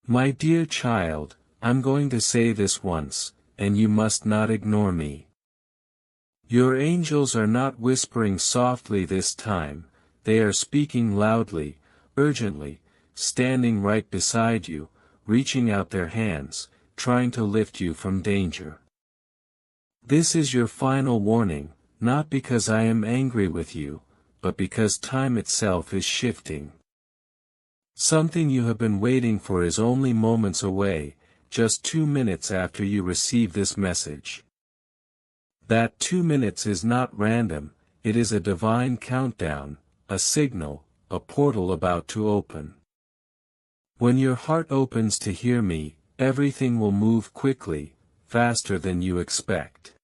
My dear child, I'm going to say this once, and you must not ignore me. Your angels are not whispering softly this time, they are speaking loudly, urgently, standing right beside you, reaching out their hands, trying to lift you from danger. This is your final warning, not because I am angry with you, but because time itself is shifting. Something you have been waiting for is only moments away, just 2 minutes after you receive this message. That 2 minutes is not random, it is a divine countdown, a signal, a portal about to open. When your heart opens to hear me, everything will move quickly, faster than you expect.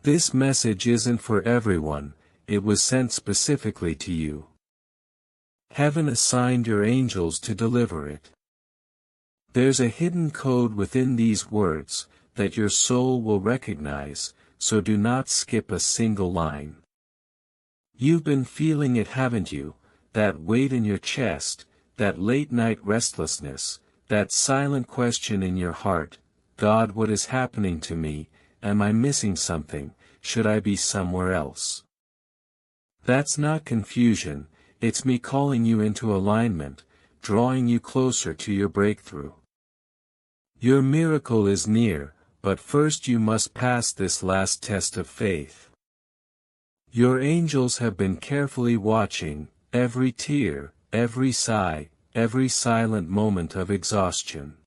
This message isn't for everyone, it was sent specifically to you. Heaven assigned your angels to deliver it. There's a hidden code within these words, that your soul will recognize, so do not skip a single line. You've been feeling it, haven't you? That weight in your chest, that late-night restlessness, that silent question in your heart, God, what is happening to me? Am I missing something? Should I be somewhere else? That's not confusion, it's me calling you into alignment, drawing you closer to your breakthrough. Your miracle is near, but first you must pass this last test of faith. Your angels have been carefully watching, every tear, every sigh, every silent moment of exhaustion.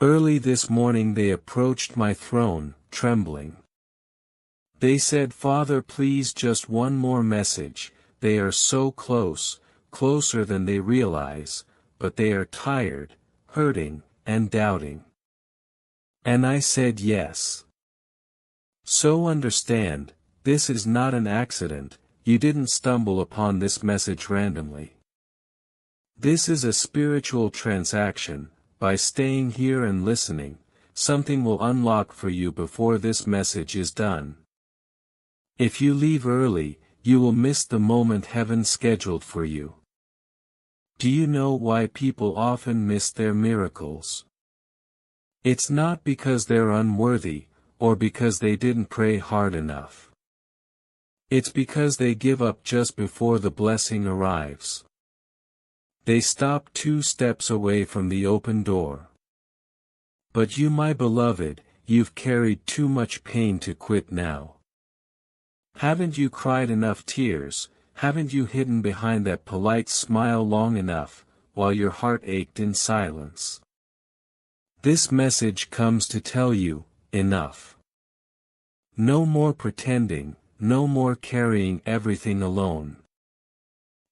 Early this morning they approached my throne, trembling. They said, Father, please, just one more message. They are so close, closer than they realize, but they are tired, hurting, and doubting. And I said yes. So understand, this is not an accident, you didn't stumble upon this message randomly. This is a spiritual transaction. By staying here and listening, something will unlock for you before this message is done. If you leave early, you will miss the moment heaven scheduled for you. Do you know why people often miss their miracles? It's not because they're unworthy, or because they didn't pray hard enough. It's because they give up just before the blessing arrives. They stop 2 steps away from the open door. But you, my beloved, you've carried too much pain to quit now. Haven't you cried enough tears? Haven't you hidden behind that polite smile long enough, while your heart ached in silence? This message comes to tell you, enough. No more pretending, no more carrying everything alone.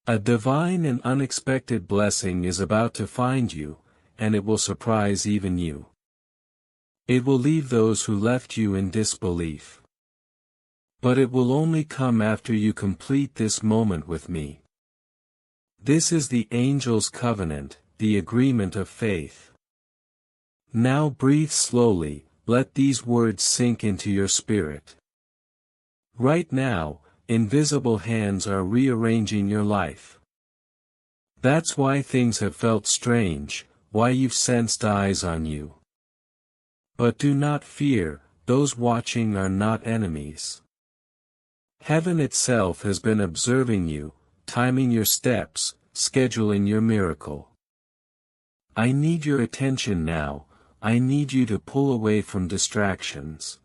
A divine and unexpected blessing is about to find you, and it will surprise even you. It will leave those who left you in disbelief. But it will only come after you complete this moment with me. This is the angel's covenant, the agreement of faith. Now breathe slowly, let these words sink into your spirit. Right now, invisible hands are rearranging your life. That's why things have felt strange, why you've sensed eyes on you. But do not fear, those watching are not enemies. Heaven itself has been observing you, timing your steps, scheduling your miracle. I need your attention now, I need you to pull away from distractions.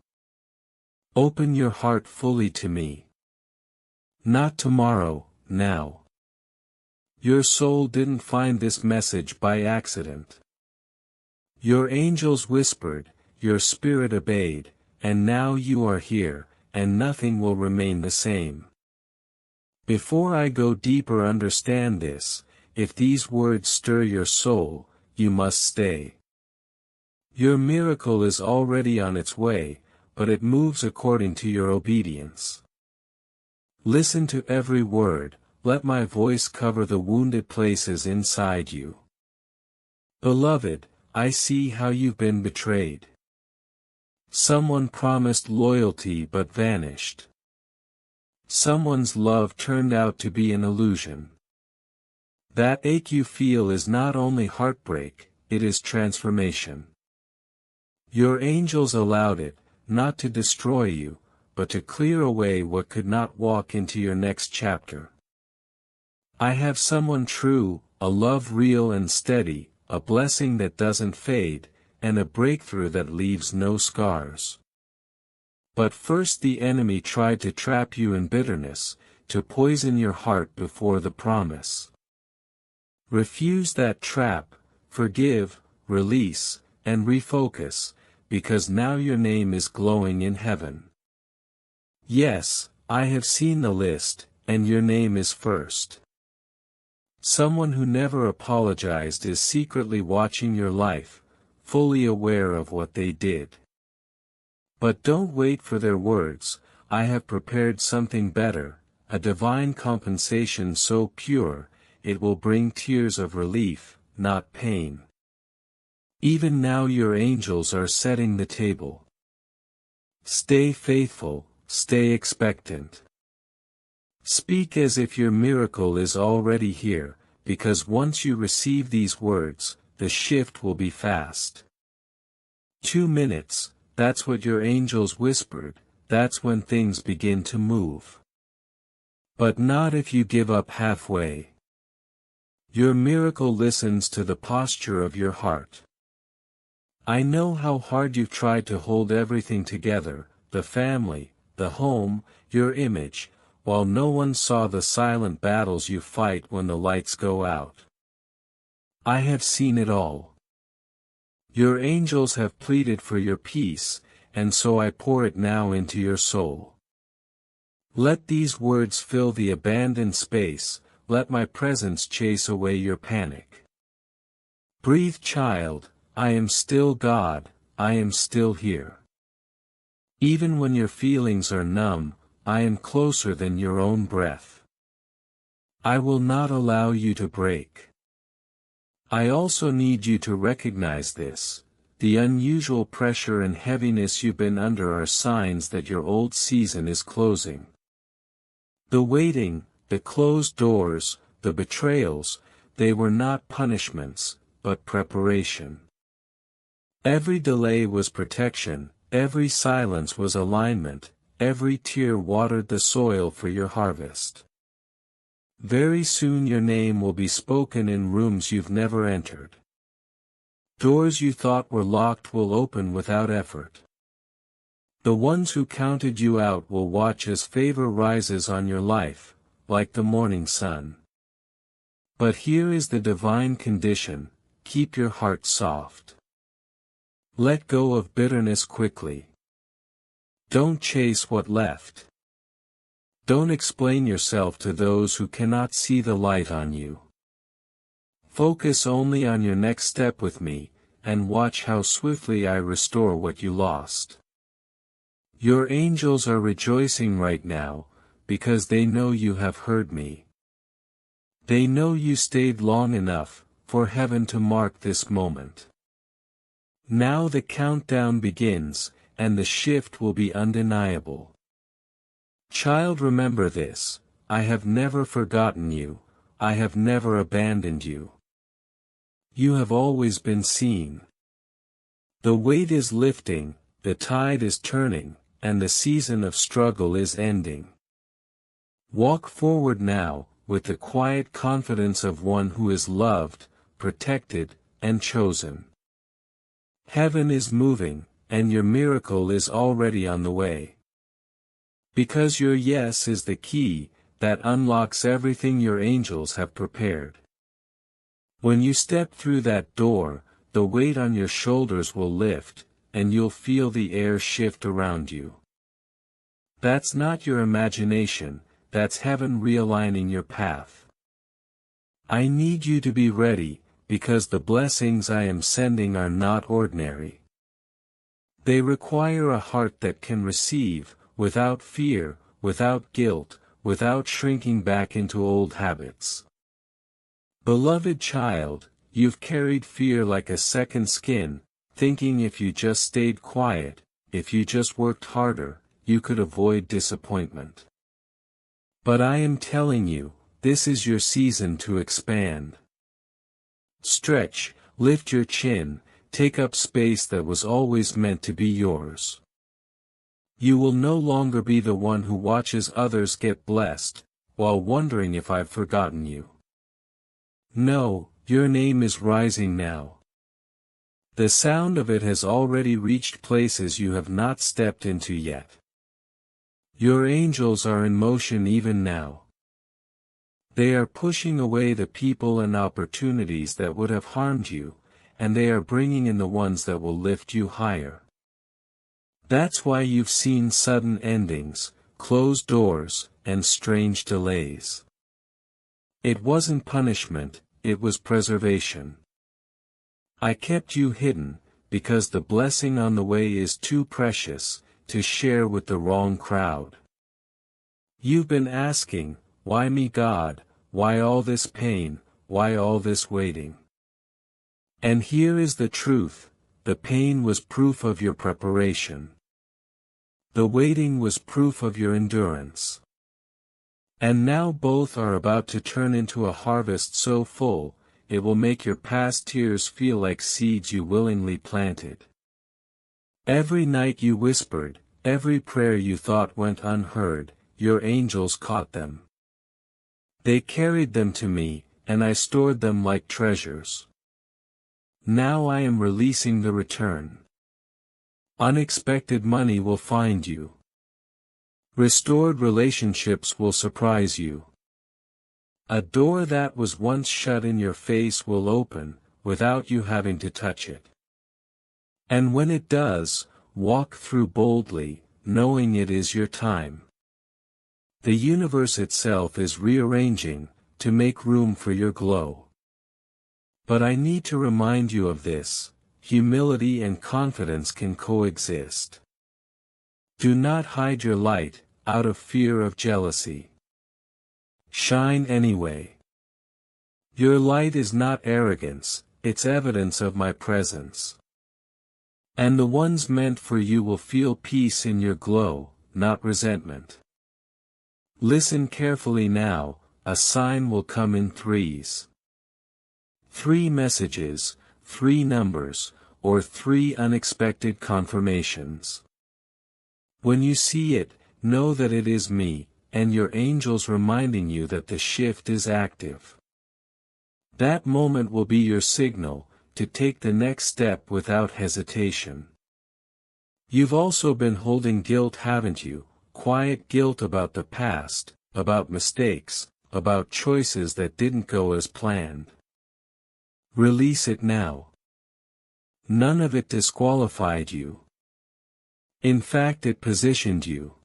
Open your heart fully to me. Not tomorrow, now. Your soul didn't find this message by accident. Your angels whispered, your spirit obeyed, and now you are here, and nothing will remain the same. Before I go deeper, understand this, if these words stir your soul, you must stay. Your miracle is already on its way, but it moves according to your obedience. Listen to every word, let my voice cover the wounded places inside you. Beloved, I see how you've been betrayed. Someone promised loyalty but vanished. Someone's love turned out to be an illusion. That ache you feel is not only heartbreak, it is transformation. Your angels allowed it, not to destroy you, but to clear away what could not walk into your next chapter. I have someone true, a love real and steady, a blessing that doesn't fade, and a breakthrough that leaves no scars. But first the enemy tried to trap you in bitterness, to poison your heart before the promise. Refuse that trap, forgive, release, and refocus, because now your name is glowing in heaven. Yes, I have seen the list, and your name is first. Someone who never apologized is secretly watching your life, fully aware of what they did. But don't wait for their words, I have prepared something better, a divine compensation so pure, it will bring tears of relief, not pain. Even now your angels are setting the table. Stay faithful, stay expectant. Speak as if your miracle is already here, because once you receive these words, the shift will be fast. 2 minutes, that's what your angels whispered, that's when things begin to move. But not if you give up halfway. Your miracle listens to the posture of your heart. I know how hard you've tried to hold everything together, the family, the home, your image, while no one saw the silent battles you fight when the lights go out. I have seen it all. Your angels have pleaded for your peace, and so I pour it now into your soul. Let these words fill the abandoned space, let my presence chase away your panic. Breathe, child, I am still God, I am still here. Even when your feelings are numb, I am closer than your own breath. I will not allow you to break. I also need you to recognize this. The unusual pressure and heaviness you've been under are signs that your old season is closing. The waiting, the closed doors, the betrayals, they were not punishments, but preparation. Every delay was protection, every silence was alignment, every tear watered the soil for your harvest. Very soon your name will be spoken in rooms you've never entered. Doors you thought were locked will open without effort. The ones who counted you out will watch as favor rises on your life, like the morning sun. But here is the divine condition, keep your heart soft. Let go of bitterness quickly. Don't chase what left. Don't explain yourself to those who cannot see the light on you. Focus only on your next step with me, and watch how swiftly I restore what you lost. Your angels are rejoicing right now, because they know you have heard me. They know you stayed long enough, for heaven to mark this moment. Now the countdown begins, and the shift will be undeniable. Child, remember this, I have never forgotten you, I have never abandoned you. You have always been seen. The weight is lifting, the tide is turning, and the season of struggle is ending. Walk forward now, with the quiet confidence of one who is loved, protected, and chosen. Heaven is moving, and your miracle is already on the way. Because your yes is the key, that unlocks everything your angels have prepared. When you step through that door, the weight on your shoulders will lift, and you'll feel the air shift around you. That's not your imagination, that's heaven realigning your path. I need you to be ready, because the blessings I am sending are not ordinary. They require a heart that can receive, without fear, without guilt, without shrinking back into old habits. Beloved child, you've carried fear like a second skin, thinking if you just stayed quiet, if you just worked harder, you could avoid disappointment. But I am telling you, this is your season to expand. Stretch, Lift your chin, take up space that was always meant to be yours. You will no longer be the one who watches others get blessed, while wondering if I've forgotten you. No, your name is rising now. The sound of it has already reached places you have not stepped into yet. Your angels are in motion even now. They are pushing away the people and opportunities that would have harmed you, and they are bringing in the ones that will lift you higher. That's why you've seen sudden endings, closed doors, and strange delays. It wasn't punishment, it was preservation. I kept you hidden, because the blessing on the way is too precious to share with the wrong crowd. You've been asking, why me, God? Why all this pain? Why all this waiting? And here is the truth: the pain was proof of your preparation. The waiting was proof of your endurance. And now both are about to turn into a harvest so full, it will make your past tears feel like seeds you willingly planted. Every night you whispered, every prayer you thought went unheard, your angels caught them. They carried them to me, and I stored them like treasures. Now I am releasing the return. Unexpected money will find you. Restored relationships will surprise you. A door that was once shut in your face will open, without you having to touch it. And when it does, walk through boldly, knowing it is your time. The universe itself is rearranging, to make room for your glow. But I need to remind you of this: humility and confidence can coexist. Do not hide your light, out of fear of jealousy. Shine anyway. Your light is not arrogance, it's evidence of my presence. And the ones meant for you will feel peace in your glow, not resentment. Listen carefully now, a sign will come in threes. 3 messages, 3 numbers, or 3 unexpected confirmations. When you see it, know that it is me, and your angels reminding you that the shift is active. That moment will be your signal, to take the next step without hesitation. You've also been holding guilt, haven't you? Quiet guilt about the past, about mistakes, about choices that didn't go as planned. Release it now. None of it disqualified you. In fact, it positioned you.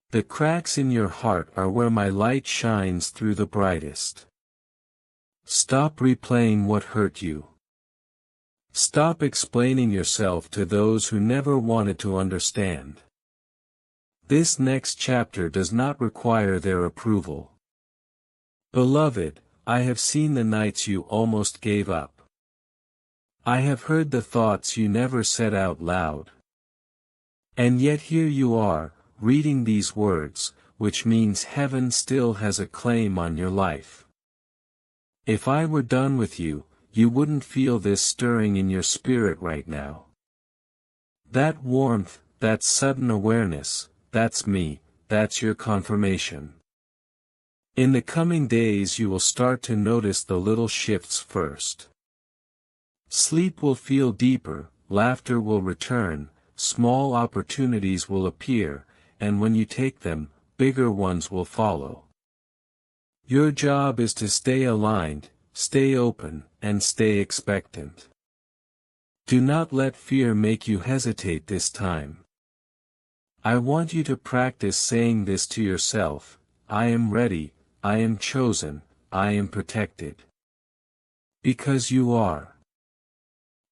The cracks in your heart are where my light shines through the brightest. Stop replaying what hurt you. Stop explaining yourself to those who never wanted to understand. This next chapter does not require their approval. Beloved, I have seen the nights you almost gave up. I have heard the thoughts you never said out loud. And yet here you are, reading these words, which means heaven still has a claim on your life. If I were done with you, you wouldn't feel this stirring in your spirit right now. That warmth, that sudden awareness, that's me, that's your confirmation. In the coming days you will start to notice the little shifts first. Sleep will feel deeper, laughter will return, small opportunities will appear, and when you take them, bigger ones will follow. Your job is to stay aligned, stay open, and stay expectant. Do not let fear make you hesitate this time. I want you to practice saying this to yourself: I am ready, I am chosen, I am protected. Because you are.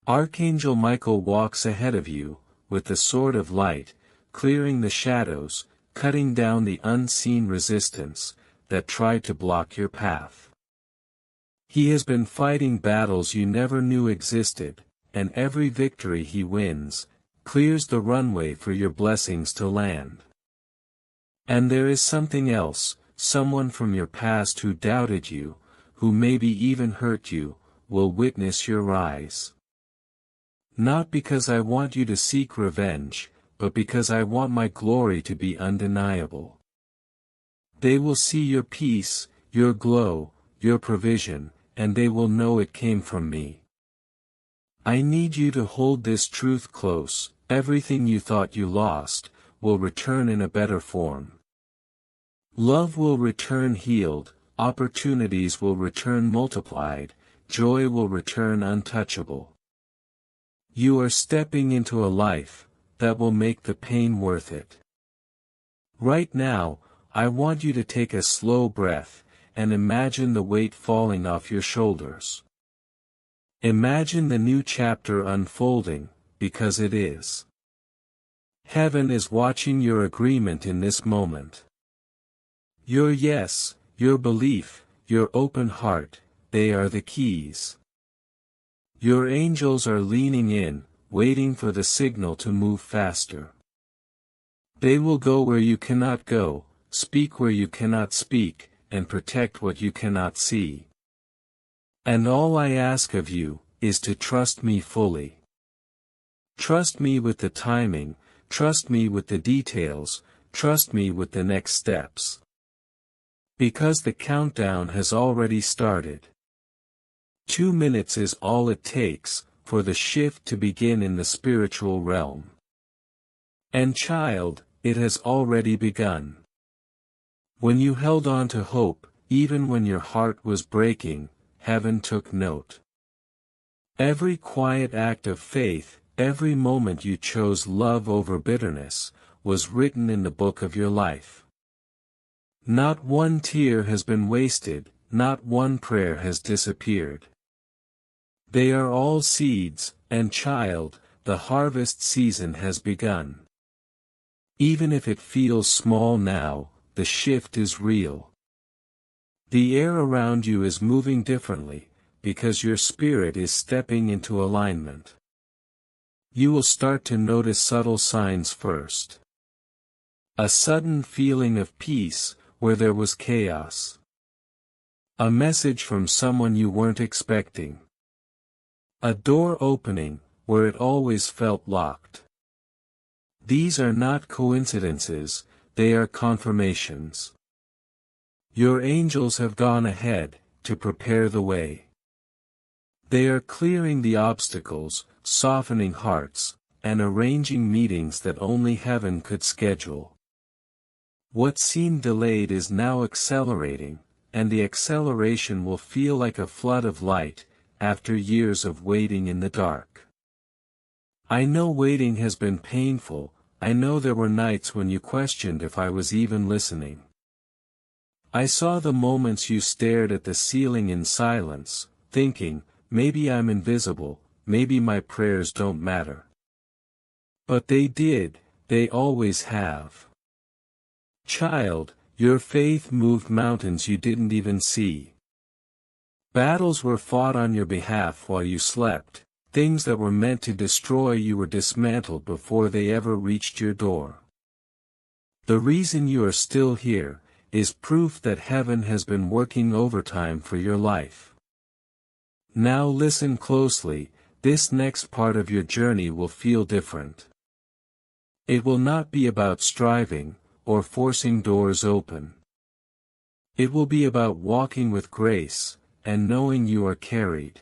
Archangel Michael walks ahead of you, with the sword of light, clearing the shadows, cutting down the unseen resistance that tried to block your path. He has been fighting battles you never knew existed, and every victory he wins clears the runway for your blessings to land. And there is something else: someone from your past who doubted you, who maybe even hurt you, will witness your rise. Not because I want you to seek revenge, but because I want my glory to be undeniable. They will see your peace, your glow, your provision, and they will know it came from me. I need you to hold this truth close: everything you thought you lost will return in a better form. Love will return healed, opportunities will return multiplied, joy will return untouchable. You are stepping into a life that will make the pain worth it. Right now, I want you to take a slow breath, and imagine the weight falling off your shoulders. Imagine the new chapter unfolding, because it is. Heaven is watching your agreement in this moment. Your yes, your belief, your open heart, they are the keys. Your angels are leaning in, waiting for the signal to move faster. They will go where you cannot go, speak where you cannot speak, and protect what you cannot see. And all I ask of you is to trust me fully. Trust me with the timing, trust me with the details, trust me with the next steps. Because the countdown has already started. 2 minutes is all it takes for the shift to begin in the spiritual realm. And child, it has already begun. When you held on to hope, even when your heart was breaking, heaven took note. Every quiet act of faith, every moment you chose love over bitterness, was written in the book of your life. Not one tear has been wasted, not one prayer has disappeared. They are all seeds, and child, the harvest season has begun. Even if it feels small now, the shift is real. The air around you is moving differently, because your spirit is stepping into alignment. You will start to notice subtle signs first. A sudden feeling of peace, where there was chaos. A message from someone you weren't expecting. A door opening, where it always felt locked. These are not coincidences, they are confirmations. Your angels have gone ahead, to prepare the way. They are clearing the obstacles, softening hearts, and arranging meetings that only heaven could schedule. What seemed delayed is now accelerating, and the acceleration will feel like a flood of light, after years of waiting in the dark. I know waiting has been painful, I know there were nights when you questioned if I was even listening. I saw the moments you stared at the ceiling in silence, thinking, maybe I'm invisible, maybe my prayers don't matter. But they did, they always have. Child, your faith moved mountains you didn't even see. Battles were fought on your behalf while you slept, things that were meant to destroy you were dismantled before they ever reached your door. The reason you are still here, is proof that heaven has been working overtime for your life. Now listen closely, this next part of your journey will feel different. It will not be about striving, or forcing doors open. It will be about walking with grace, and knowing you are carried.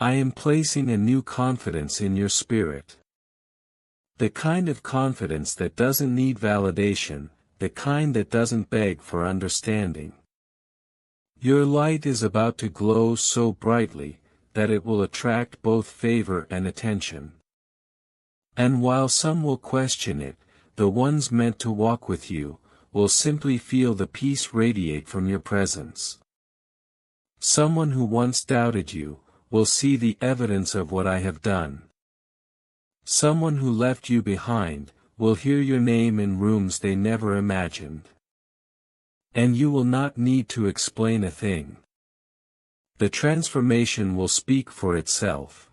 I am placing a new confidence in your spirit. The kind of confidence that doesn't need validation, the kind that doesn't beg for understanding. Your light is about to glow so brightly, that it will attract both favor and attention. And while some will question it, the ones meant to walk with you, will simply feel the peace radiate from your presence. Someone who once doubted you, will see the evidence of what I have done. Someone who left you behind, will hear your name in rooms they never imagined. And you will not need to explain a thing. The transformation will speak for itself.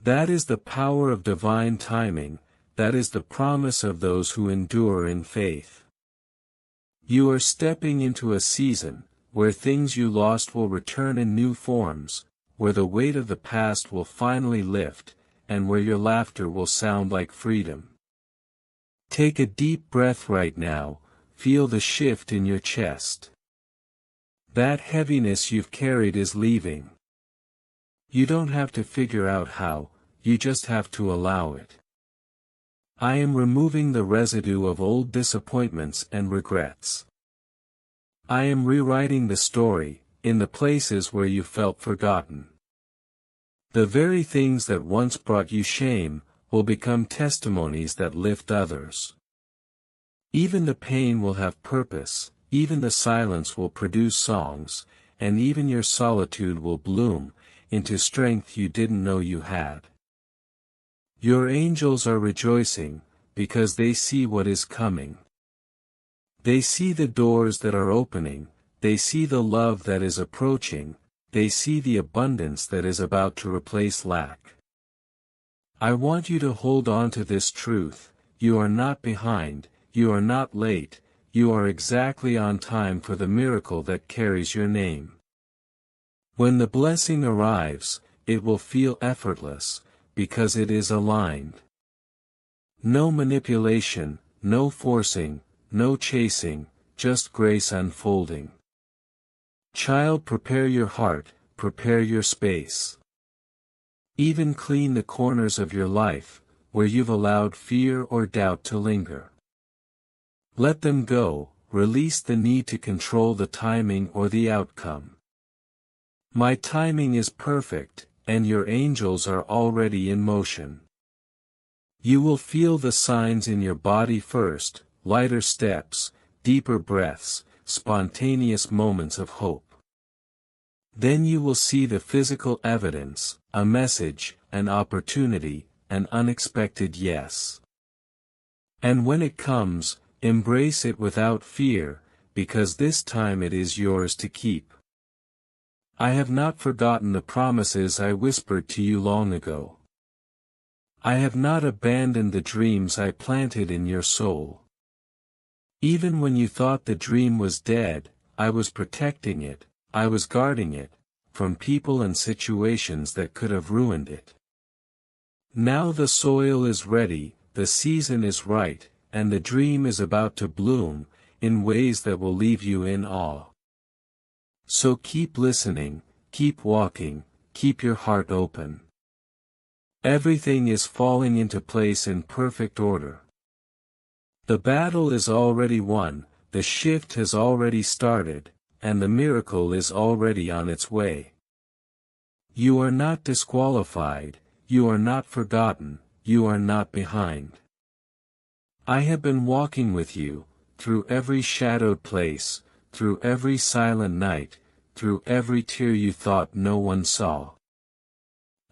That is the power of divine timing, that is the promise of those who endure in faith. You are stepping into a season, where things you lost will return in new forms, where the weight of the past will finally lift, and where your laughter will sound like freedom. Take a deep breath right now, feel the shift in your chest. That heaviness you've carried is leaving. You don't have to figure out how, you just have to allow it. I am removing the residue of old disappointments and regrets. I am rewriting the story, in the places where you felt forgotten. The very things that once brought you shame, will become testimonies that lift others. Even the pain will have purpose, even the silence will produce songs, and even your solitude will bloom into strength you didn't know you had. Your angels are rejoicing, because they see what is coming. They see the doors that are opening, they see the love that is approaching, they see the abundance that is about to replace lack. I want you to hold on to this truth: you are not behind, you are not late, you are exactly on time for the miracle that carries your name. When the blessing arrives, it will feel effortless, because it is aligned. No manipulation, no forcing, no chasing, just grace unfolding. Child, prepare your heart, prepare your space. Even clean the corners of your life, where you've allowed fear or doubt to linger. Let them go, release the need to control the timing or the outcome. My timing is perfect, and your angels are already in motion. You will feel the signs in your body first: lighter steps, deeper breaths, spontaneous moments of hope. Then you will see the physical evidence: a message, an opportunity, an unexpected yes. And when it comes, embrace it without fear, because this time it is yours to keep. I have not forgotten the promises I whispered to you long ago. I have not abandoned the dreams I planted in your soul. Even when you thought the dream was dead, I was protecting it, I was guarding it, from people and situations that could have ruined it. Now the soil is ready, the season is right, and the dream is about to bloom, in ways that will leave you in awe. So keep listening, keep walking, keep your heart open. Everything is falling into place in perfect order. The battle is already won, the shift has already started, and the miracle is already on its way. You are not disqualified, you are not forgotten, you are not behind. I have been walking with you, through every shadowed place, through every silent night, through every tear you thought no one saw.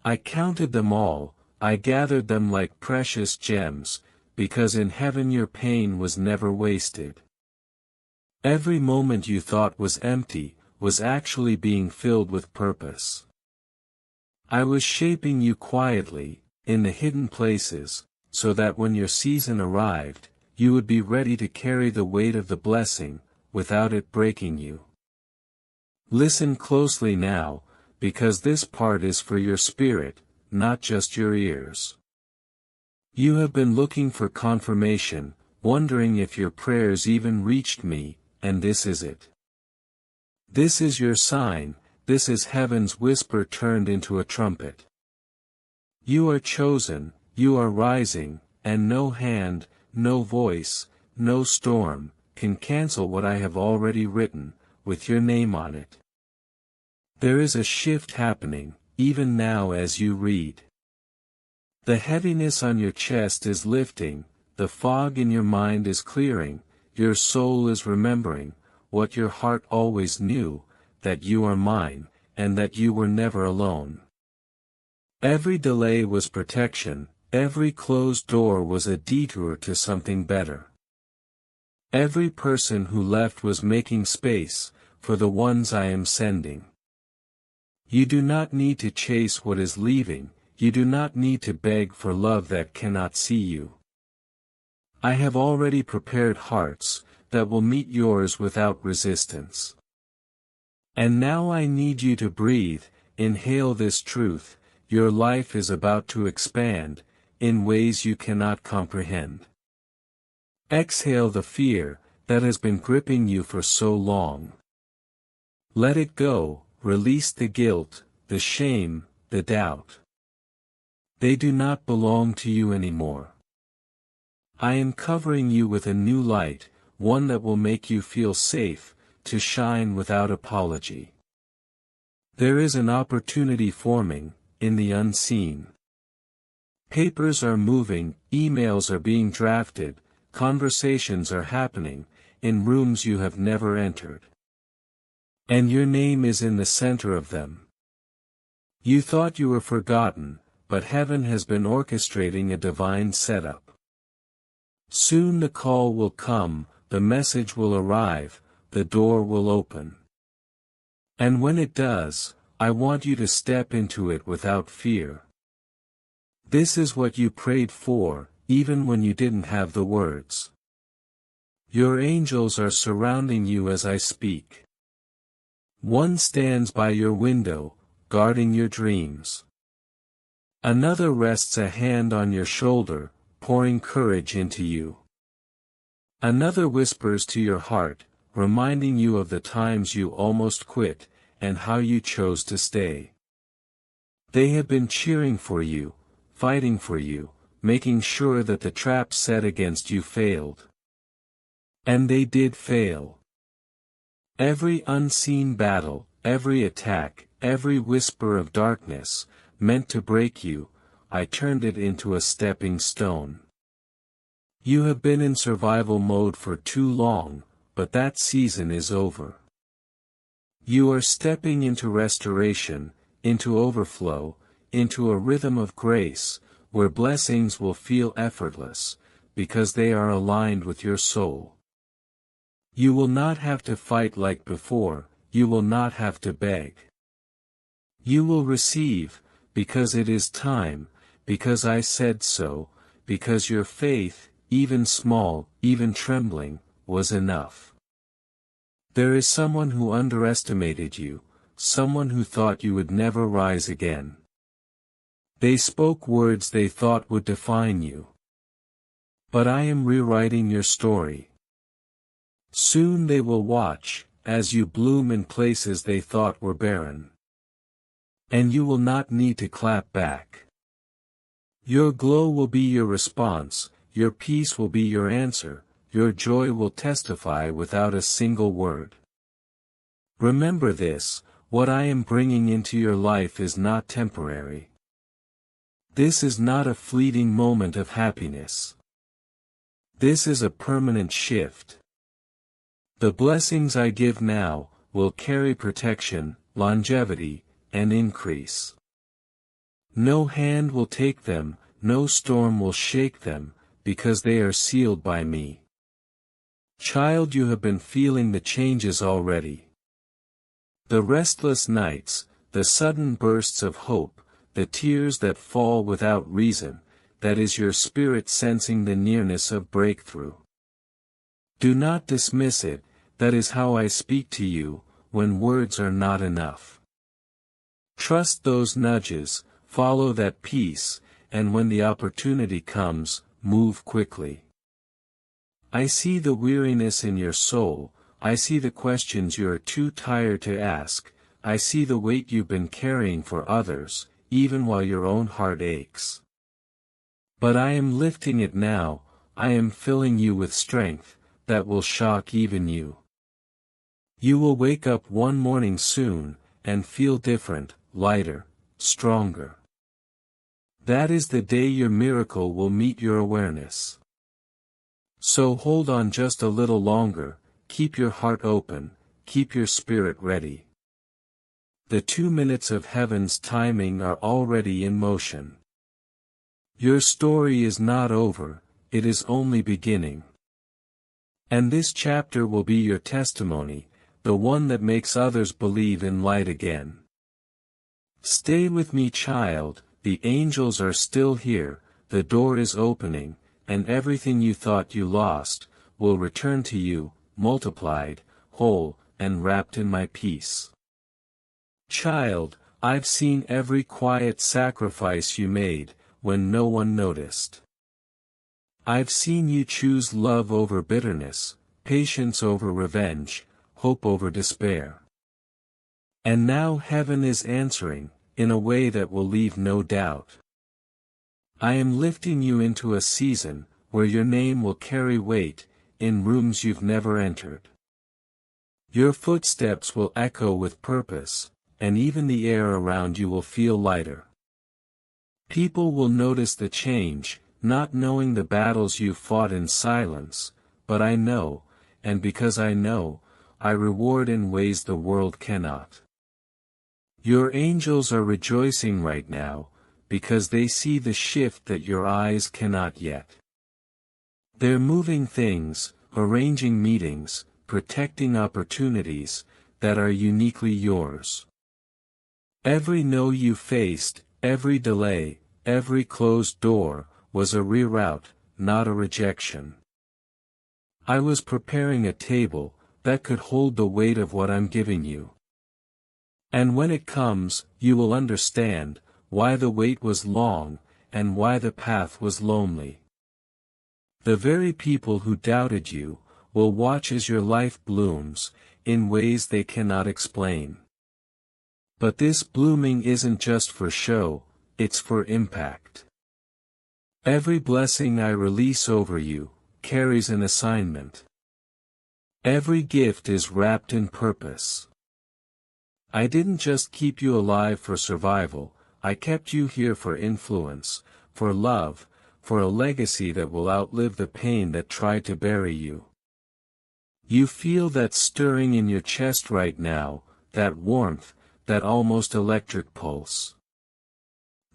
I counted them all, I gathered them like precious gems, because in heaven your pain was never wasted. Every moment you thought was empty, was actually being filled with purpose. I was shaping you quietly, in the hidden places, so that when your season arrived, you would be ready to carry the weight of the blessing, without it breaking you. Listen closely now, because this part is for your spirit, not just your ears. You have been looking for confirmation, wondering if your prayers even reached me, and this is it. This is your sign, this is heaven's whisper turned into a trumpet. You are chosen, you are rising, and no hand, no voice, no storm, can cancel what I have already written, with your name on it. There is a shift happening, even now as you read. The heaviness on your chest is lifting, the fog in your mind is clearing, your soul is remembering, what your heart always knew, that you are mine, and that you were never alone. Every delay was protection, every closed door was a detour to something better. Every person who left was making space, for the ones I am sending. You do not need to chase what is leaving, you do not need to beg for love that cannot see you. I have already prepared hearts, that will meet yours without resistance. And now I need you to breathe, inhale this truth, your life is about to expand, in ways you cannot comprehend. Exhale the fear, that has been gripping you for so long. Let it go, release the guilt, the shame, the doubt. They do not belong to you anymore. I am covering you with a new light, one that will make you feel safe, to shine without apology. There is an opportunity forming, in the unseen. Papers are moving, emails are being drafted, conversations are happening, in rooms you have never entered. And your name is in the center of them. You thought you were forgotten, but heaven has been orchestrating a divine setup. Soon the call will come, the message will arrive, the door will open. And when it does, I want you to step into it without fear. This is what you prayed for, even when you didn't have the words. Your angels are surrounding you as I speak. One stands by your window, guarding your dreams. Another rests a hand on your shoulder, pouring courage into you. Another whispers to your heart, reminding you of the times you almost quit, and how you chose to stay. They have been cheering for you, fighting for you, making sure that the trap set against you failed. And they did fail. Every unseen battle, every attack, every whisper of darkness, meant to break you, I turned it into a stepping stone. You have been in survival mode for too long, but that season is over. You are stepping into restoration, into overflow, into a rhythm of grace, where blessings will feel effortless, because they are aligned with your soul. You will not have to fight like before, you will not have to beg. You will receive, because it is time, because I said so, because your faith, even small, even trembling, was enough. There is someone who underestimated you, someone who thought you would never rise again. They spoke words they thought would define you. But I am rewriting your story. Soon they will watch, as you bloom in places they thought were barren. And you will not need to clap back. Your glow will be your response, your peace will be your answer, your joy will testify without a single word. Remember this, what I am bringing into your life is not temporary. This is not a fleeting moment of happiness. This is a permanent shift. The blessings I give now, will carry protection, longevity, and increase. No hand will take them, no storm will shake them, because they are sealed by me. Child, you have been feeling the changes already. The restless nights, the sudden bursts of hope, the tears that fall without reason, that is your spirit sensing the nearness of breakthrough. Do not dismiss it, that is how I speak to you, when words are not enough. Trust those nudges, follow that peace, and when the opportunity comes, move quickly. I see the weariness in your soul, I see the questions you are too tired to ask, I see the weight you've been carrying for others, even while your own heart aches. But I am lifting it now, I am filling you with strength, that will shock even you. You will wake up one morning soon, and feel different, lighter, stronger. That is the day your miracle will meet your awareness. So hold on just a little longer, keep your heart open, keep your spirit ready. The 2 minutes of heaven's timing are already in motion. Your story is not over, it is only beginning. And this chapter will be your testimony, the one that makes others believe in light again. Stay with me, child, the angels are still here, the door is opening, and everything you thought you lost, will return to you, multiplied, whole, and wrapped in my peace. Child, I've seen every quiet sacrifice you made, when no one noticed. I've seen you choose love over bitterness, patience over revenge, hope over despair. And now heaven is answering, in a way that will leave no doubt. I am lifting you into a season, where your name will carry weight, in rooms you've never entered. Your footsteps will echo with purpose, and even the air around you will feel lighter. People will notice the change, not knowing the battles you've fought in silence, but I know, and because I know, I reward in ways the world cannot. Your angels are rejoicing right now, because they see the shift that your eyes cannot yet. They're moving things, arranging meetings, protecting opportunities, that are uniquely yours. Every no you faced, every delay, every closed door, was a reroute, not a rejection. I was preparing a table, that could hold the weight of what I'm giving you. And when it comes, you will understand, why the wait was long, and why the path was lonely. The very people who doubted you, will watch as your life blooms, in ways they cannot explain. But this blooming isn't just for show, it's for impact. Every blessing I release over you, carries an assignment. Every gift is wrapped in purpose. I didn't just keep you alive for survival, I kept you here for influence, for love, for a legacy that will outlive the pain that tried to bury you. You feel that stirring in your chest right now, that warmth, that almost electric pulse.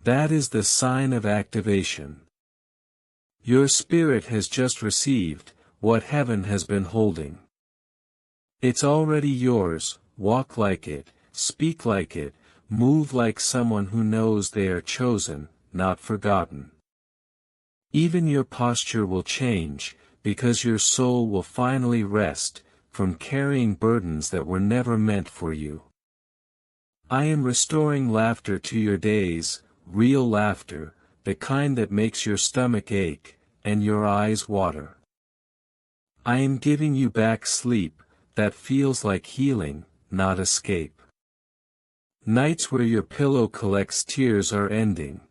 That is the sign of activation. Your spirit has just received, what heaven has been holding. It's already yours, walk like it, speak like it, move like someone who knows they are chosen, not forgotten. Even your posture will change, because your soul will finally rest, from carrying burdens that were never meant for you. I am restoring laughter to your days, real laughter, the kind that makes your stomach ache, and your eyes water. I am giving you back sleep, that feels like healing, not escape. Nights where your pillow collects tears are ending.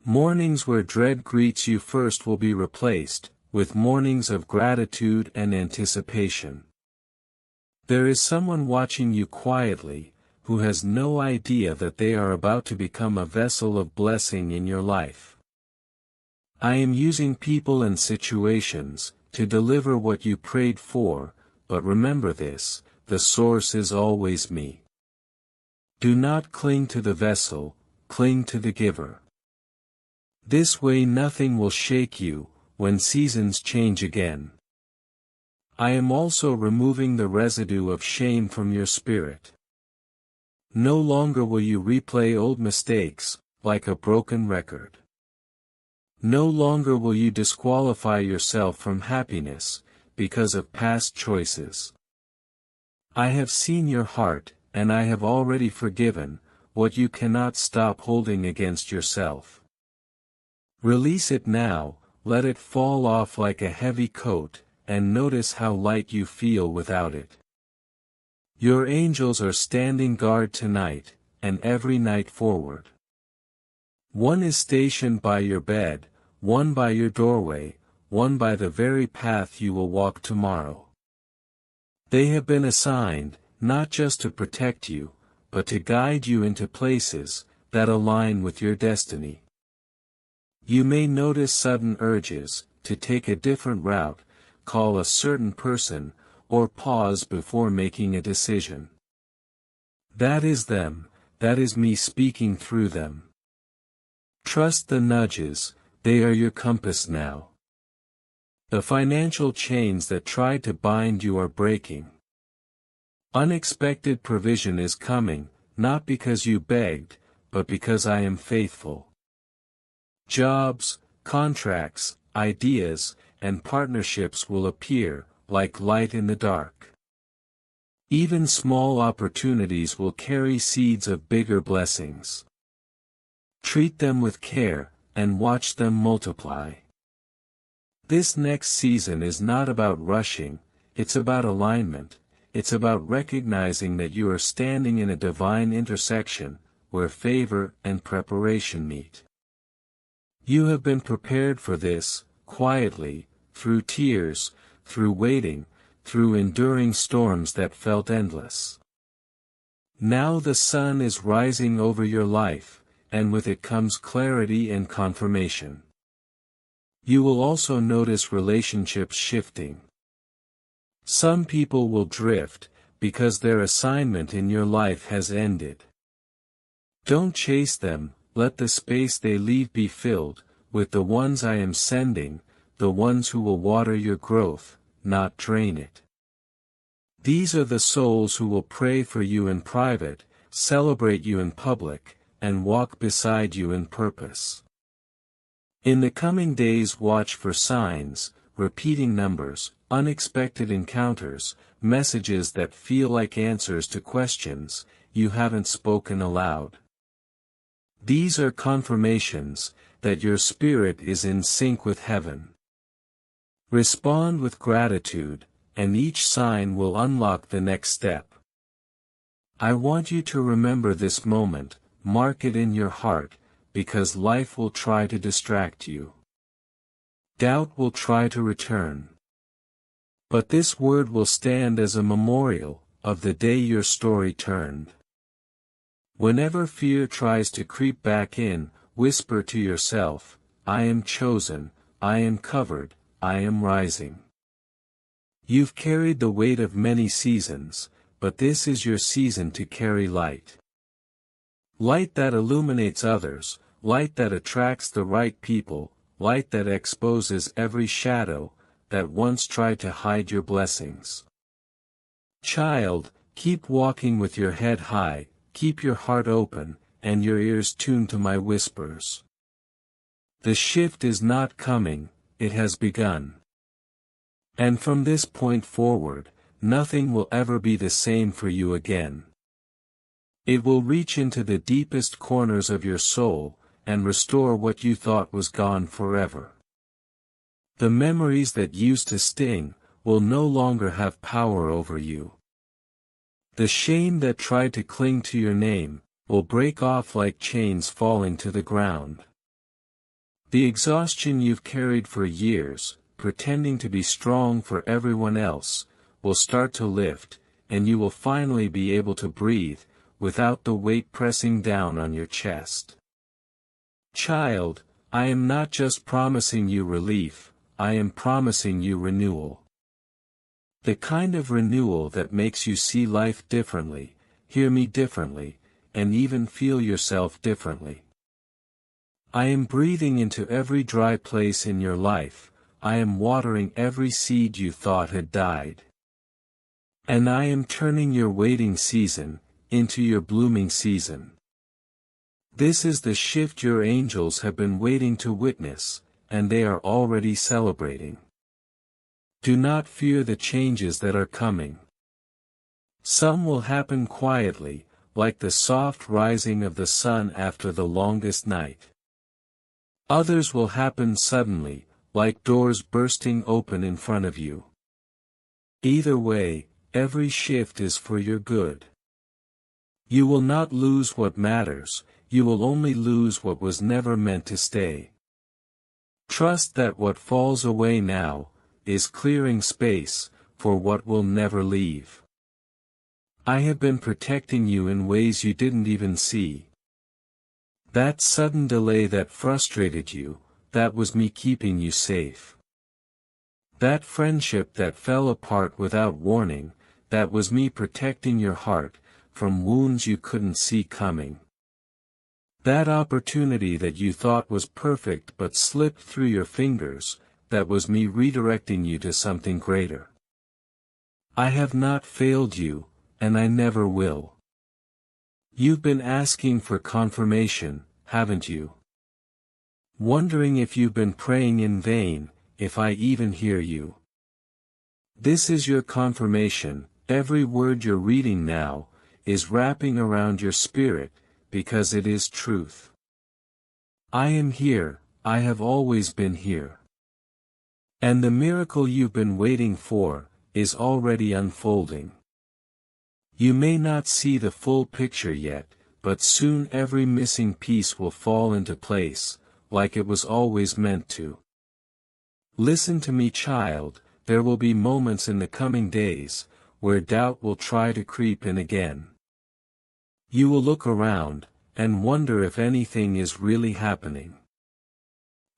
Mornings where dread greets you first will be replaced, with mornings of gratitude and anticipation. There is someone watching you quietly, who has no idea that they are about to become a vessel of blessing in your life. I am using people and situations, to deliver what you prayed for, but remember this, the source is always me. Do not cling to the vessel, cling to the giver. This way nothing will shake you, when seasons change again. I am also removing the residue of shame from your spirit. No longer will you replay old mistakes, like a broken record. No longer will you disqualify yourself from happiness, because of past choices. I have seen your heart, and I have already forgiven, what you cannot stop holding against yourself. Release it now, let it fall off like a heavy coat, and notice how light you feel without it. Your angels are standing guard tonight, and every night forward. One is stationed by your bed, one by your doorway, one by the very path you will walk tomorrow. They have been assigned, not just to protect you, but to guide you into places, that align with your destiny. You may notice sudden urges, to take a different route, call a certain person, or pause before making a decision. That is them, that is me speaking through them. Trust the nudges, they are your compass now. The financial chains that tried to bind you are breaking. Unexpected provision is coming, not because you begged, but because I am faithful. Jobs, contracts, ideas, and partnerships will appear, like light in the dark. Even small opportunities will carry seeds of bigger blessings. Treat them with care, and watch them multiply. This next season is not about rushing, it's about alignment, it's about recognizing that you are standing in a divine intersection, where favor and preparation meet. You have been prepared for this, quietly, through tears, through waiting, through enduring storms that felt endless. Now the sun is rising over your life, and with it comes clarity and confirmation. You will also notice relationships shifting. Some people will drift, because their assignment in your life has ended. Don't chase them, let the space they leave be filled, with the ones I am sending, the ones who will water your growth, not drain it. These are the souls who will pray for you in private, celebrate you in public, and walk beside you in purpose. In the coming days, watch for signs, repeating numbers, unexpected encounters, messages that feel like answers to questions you haven't spoken aloud. These are confirmations that your spirit is in sync with heaven. Respond with gratitude, and each sign will unlock the next step. I want you to remember this moment, mark it in your heart, because life will try to distract you. Doubt will try to return. But this word will stand as a memorial of the day your story turned. Whenever fear tries to creep back in, whisper to yourself, I am chosen, I am covered, I am rising. You've carried the weight of many seasons, but this is your season to carry light. Light that illuminates others, light that attracts the right people, light that exposes every shadow that once tried to hide your blessings. Child, keep walking with your head high, keep your heart open, and your ears tuned to my whispers. The shift is not coming, it has begun. And from this point forward, nothing will ever be the same for you again. It will reach into the deepest corners of your soul, and restore what you thought was gone forever. The memories that used to sting, will no longer have power over you. The shame that tried to cling to your name, will break off like chains falling to the ground. The exhaustion you've carried for years, pretending to be strong for everyone else, will start to lift, and you will finally be able to breathe, without the weight pressing down on your chest. Child, I am not just promising you relief, I am promising you renewal. The kind of renewal that makes you see life differently, hear me differently, and even feel yourself differently. I am breathing into every dry place in your life, I am watering every seed you thought had died. And I am turning your waiting season into your blooming season. This is the shift your angels have been waiting to witness, and they are already celebrating. Do not fear the changes that are coming. Some will happen quietly, like the soft rising of the sun after the longest night. Others will happen suddenly, like doors bursting open in front of you. Either way, every shift is for your good. You will not lose what matters, you will only lose what was never meant to stay. Trust that what falls away now, is clearing space, for what will never leave. I have been protecting you in ways you didn't even see. That sudden delay that frustrated you, that was me keeping you safe. That friendship that fell apart without warning, that was me protecting your heart, from wounds you couldn't see coming. That opportunity that you thought was perfect but slipped through your fingers, that was me redirecting you to something greater. I have not failed you, and I never will. You've been asking for confirmation, haven't you? Wondering if you've been praying in vain, if I even hear you. This is your confirmation, every word you're reading now, is wrapping around your spirit, because it is truth. I am here, I have always been here. And the miracle you've been waiting for, is already unfolding. You may not see the full picture yet, but soon every missing piece will fall into place, like it was always meant to. Listen to me, child, there will be moments in the coming days, where doubt will try to creep in again. You will look around, and wonder if anything is really happening.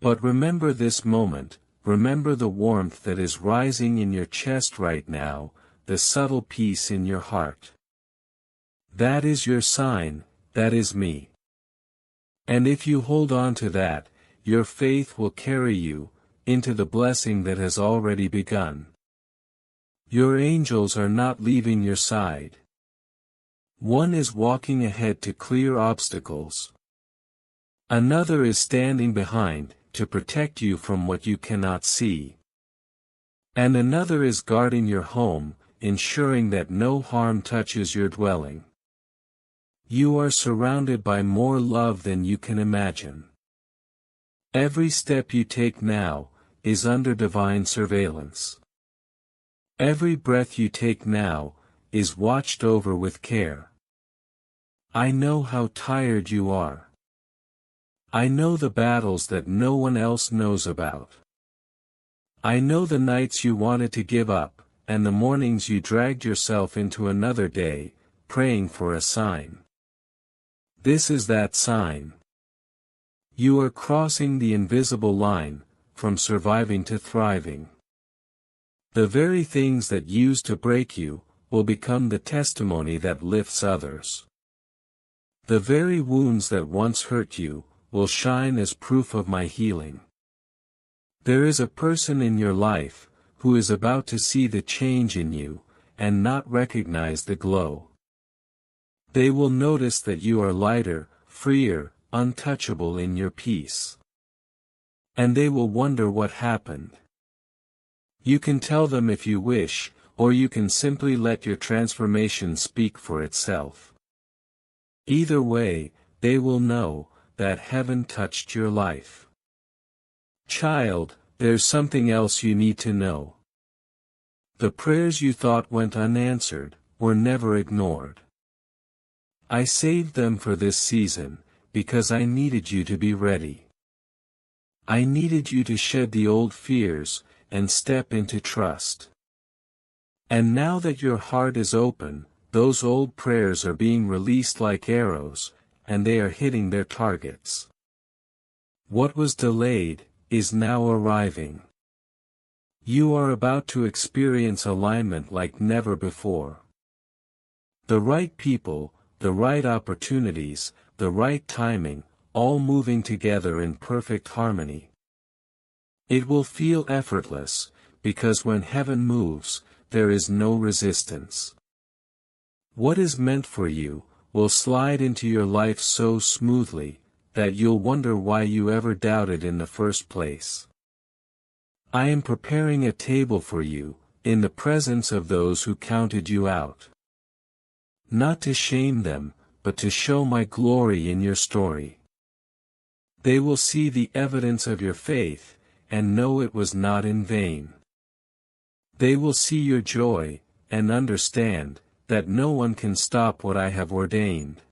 But remember this moment, remember the warmth that is rising in your chest right now, the subtle peace in your heart. That is your sign, that is me. And if you hold on to that, your faith will carry you into the blessing that has already begun. Your angels are not leaving your side. One is walking ahead to clear obstacles. Another is standing behind, to protect you from what you cannot see. And another is guarding your home, ensuring that no harm touches your dwelling. You are surrounded by more love than you can imagine. Every step you take now, is under divine surveillance. Every breath you take now, is watched over with care. I know how tired you are. I know the battles that no one else knows about. I know the nights you wanted to give up, and the mornings you dragged yourself into another day, praying for a sign. This is that sign. You are crossing the invisible line, from surviving to thriving. The very things that used to break you, will become the testimony that lifts others. The very wounds that once hurt you, will shine as proof of my healing. There is a person in your life, who is about to see the change in you, and not recognize the glow. They will notice that you are lighter, freer, untouchable in your peace. And they will wonder what happened. You can tell them if you wish, or you can simply let your transformation speak for itself. Either way, they will know that heaven touched your life. Child, there's something else you need to know. The prayers you thought went unanswered, were never ignored. I saved them for this season, because I needed you to be ready. I needed you to shed the old fears, and step into trust. And now that your heart is open, those old prayers are being released like arrows, and they are hitting their targets. What was delayed, is now arriving. You are about to experience alignment like never before. The right people, the right opportunities, the right timing, all moving together in perfect harmony. It will feel effortless, because when heaven moves, there is no resistance. What is meant for you, will slide into your life so smoothly, that you'll wonder why you ever doubted in the first place. I am preparing a table for you, in the presence of those who counted you out. Not to shame them, but to show my glory in your story. They will see the evidence of your faith, and know it was not in vain. They will see your joy, and understand that no one can stop what I have ordained.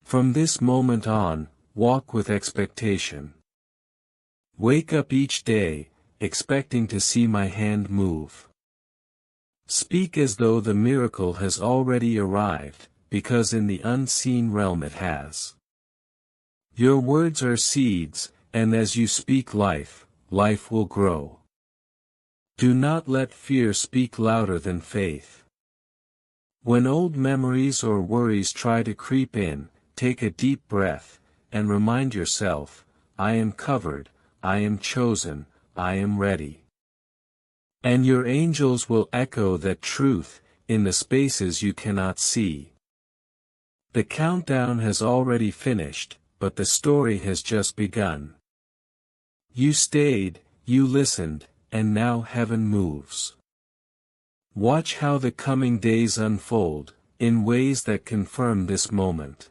From this moment on, walk with expectation. Wake up each day, expecting to see my hand move. Speak as though the miracle has already arrived, because in the unseen realm it has. Your words are seeds, and as you speak life, life will grow. Do not let fear speak louder than faith. When old memories or worries try to creep in, take a deep breath, and remind yourself, I am covered, I am chosen, I am ready. And your angels will echo that truth, in the spaces you cannot see. The countdown has already finished, but the story has just begun. You stayed, you listened, and now heaven moves. Watch how the coming days unfold, in ways that confirm this moment.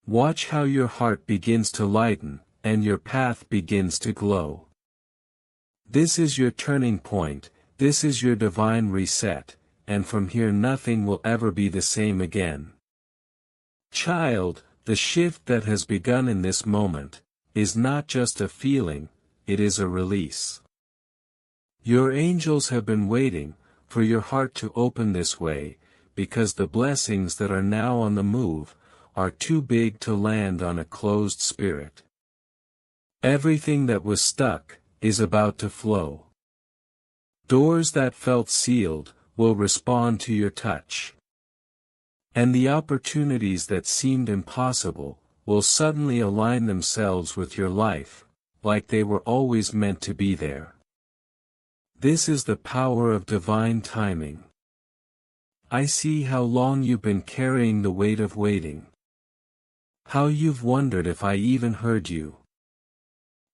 Watch how your heart begins to lighten, and your path begins to glow. This is your turning point, this is your divine reset, and from here nothing will ever be the same again. Child, the shift that has begun in this moment, is not just a feeling, it is a release. Your angels have been waiting, for your heart to open this way, because the blessings that are now on the move, are too big to land on a closed spirit. Everything that was stuck, is about to flow. Doors that felt sealed, will respond to your touch. And the opportunities that seemed impossible, will suddenly align themselves with your life, like they were always meant to be there. This is the power of divine timing. I see how long you've been carrying the weight of waiting. How you've wondered if I even heard you.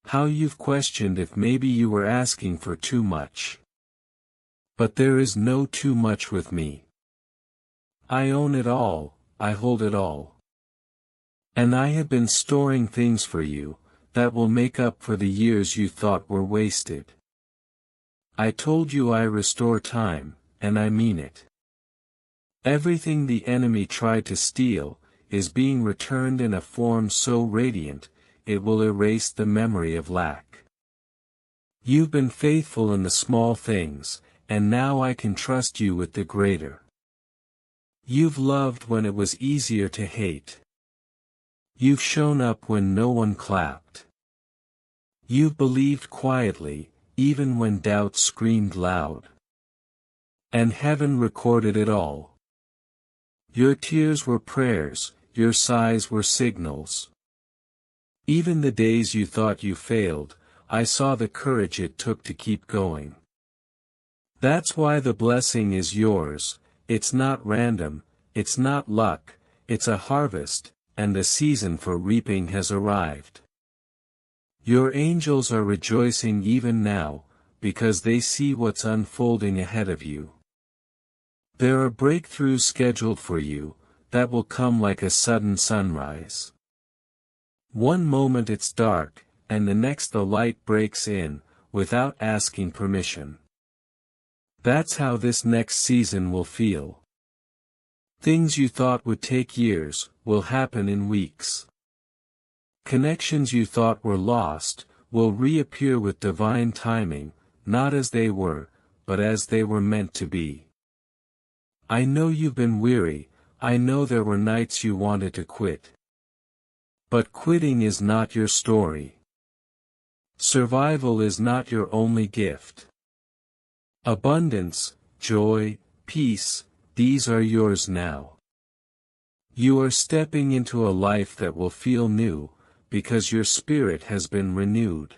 How you've questioned if maybe you were asking for too much. But there is no too much with me. I own it all, I hold it all. And I have been storing things for you, that will make up for the years you thought were wasted. I told you I restore time, and I mean it. Everything the enemy tried to steal, is being returned in a form so radiant, it will erase the memory of lack. You've been faithful in the small things, and now I can trust you with the greater. You've loved when it was easier to hate. You've shown up when no one clapped. You've believed quietly, even when doubt screamed loud. And heaven recorded it all. Your tears were prayers, your sighs were signals. Even the days you thought you failed, I saw the courage it took to keep going. That's why the blessing is yours, it's not random, it's not luck, it's a harvest, and the season for reaping has arrived. Your angels are rejoicing even now, because they see what's unfolding ahead of you. There are breakthroughs scheduled for you, that will come like a sudden sunrise. One moment it's dark, and the next the light breaks in, without asking permission. That's how this next season will feel. Things you thought would take years, will happen in weeks. Connections you thought were lost, will reappear with divine timing, not as they were, but as they were meant to be. I know you've been weary, I know there were nights you wanted to quit. But quitting is not your story. Survival is not your only gift. Abundance, joy, peace, these are yours now. You are stepping into a life that will feel new, because your spirit has been renewed.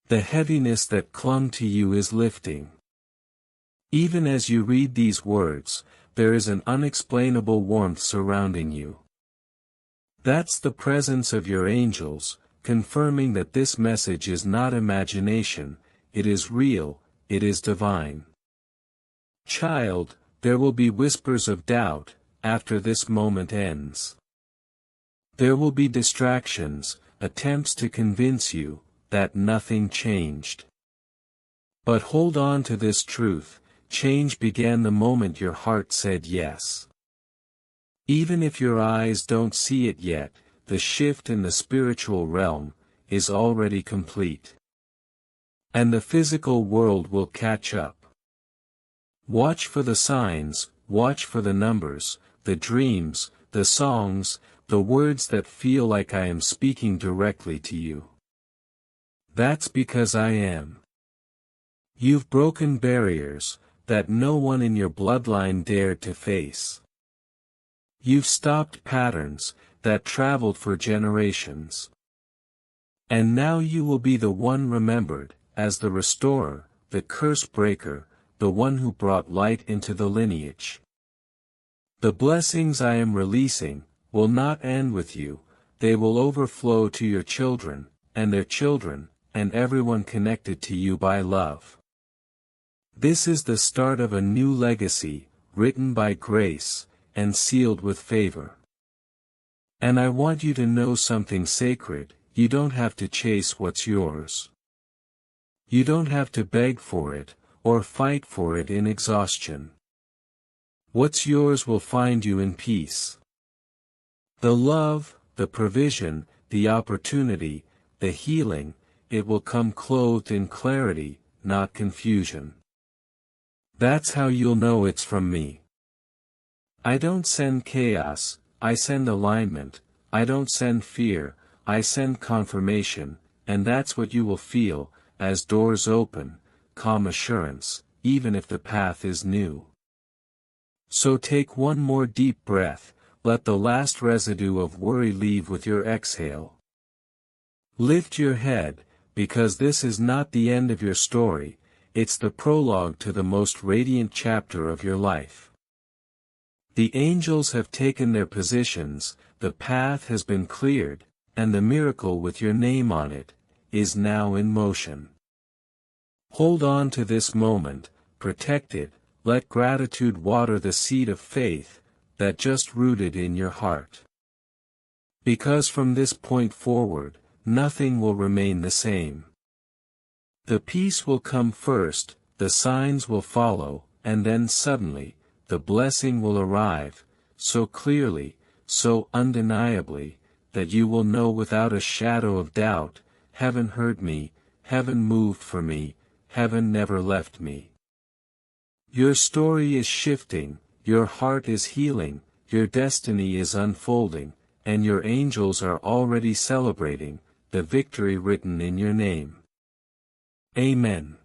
The heaviness that clung to you is lifting. Even as you read these words, there is an unexplainable warmth surrounding you. That's the presence of your angels, confirming that this message is not imagination, it is real, it is divine. Child, there will be whispers of doubt, after this moment ends. There will be distractions, attempts to convince you, that nothing changed. But hold on to this truth, change began the moment your heart said yes. Even if your eyes don't see it yet, the shift in the spiritual realm, is already complete. And the physical world will catch up. Watch for the signs, watch for the numbers, the dreams, the songs, the words that feel like I am speaking directly to you. That's because I am. You've broken barriers, that no one in your bloodline dared to face. You've stopped patterns, that traveled for generations. And now you will be the one remembered, as the restorer, the curse breaker, the one who brought light into the lineage. The blessings I am releasing, will not end with you, they will overflow to your children, and their children, and everyone connected to you by love. This is the start of a new legacy, written by grace, and sealed with favor. And I want you to know something sacred: you don't have to chase what's yours. You don't have to beg for it, or fight for it in exhaustion. What's yours will find you in peace. The love, the provision, the opportunity, the healing, it will come clothed in clarity, not confusion. That's how you'll know it's from me. I don't send chaos, I send alignment. I don't send fear, I send confirmation, and that's what you will feel, as doors open, calm assurance, even if the path is new. So take one more deep breath, let the last residue of worry leave with your exhale. Lift your head, because this is not the end of your story, it's the prologue to the most radiant chapter of your life. The angels have taken their positions, the path has been cleared, and the miracle with your name on it is now in motion. Hold on to this moment, protect it, let gratitude water the seed of faith that just rooted in your heart. Because from this point forward, nothing will remain the same. The peace will come first, the signs will follow, and then suddenly, the blessing will arrive, so clearly, so undeniably, that you will know without a shadow of doubt: heaven heard me, heaven moved for me, heaven never left me. Your story is shifting, your heart is healing, your destiny is unfolding, and your angels are already celebrating the victory written in your name. Amen.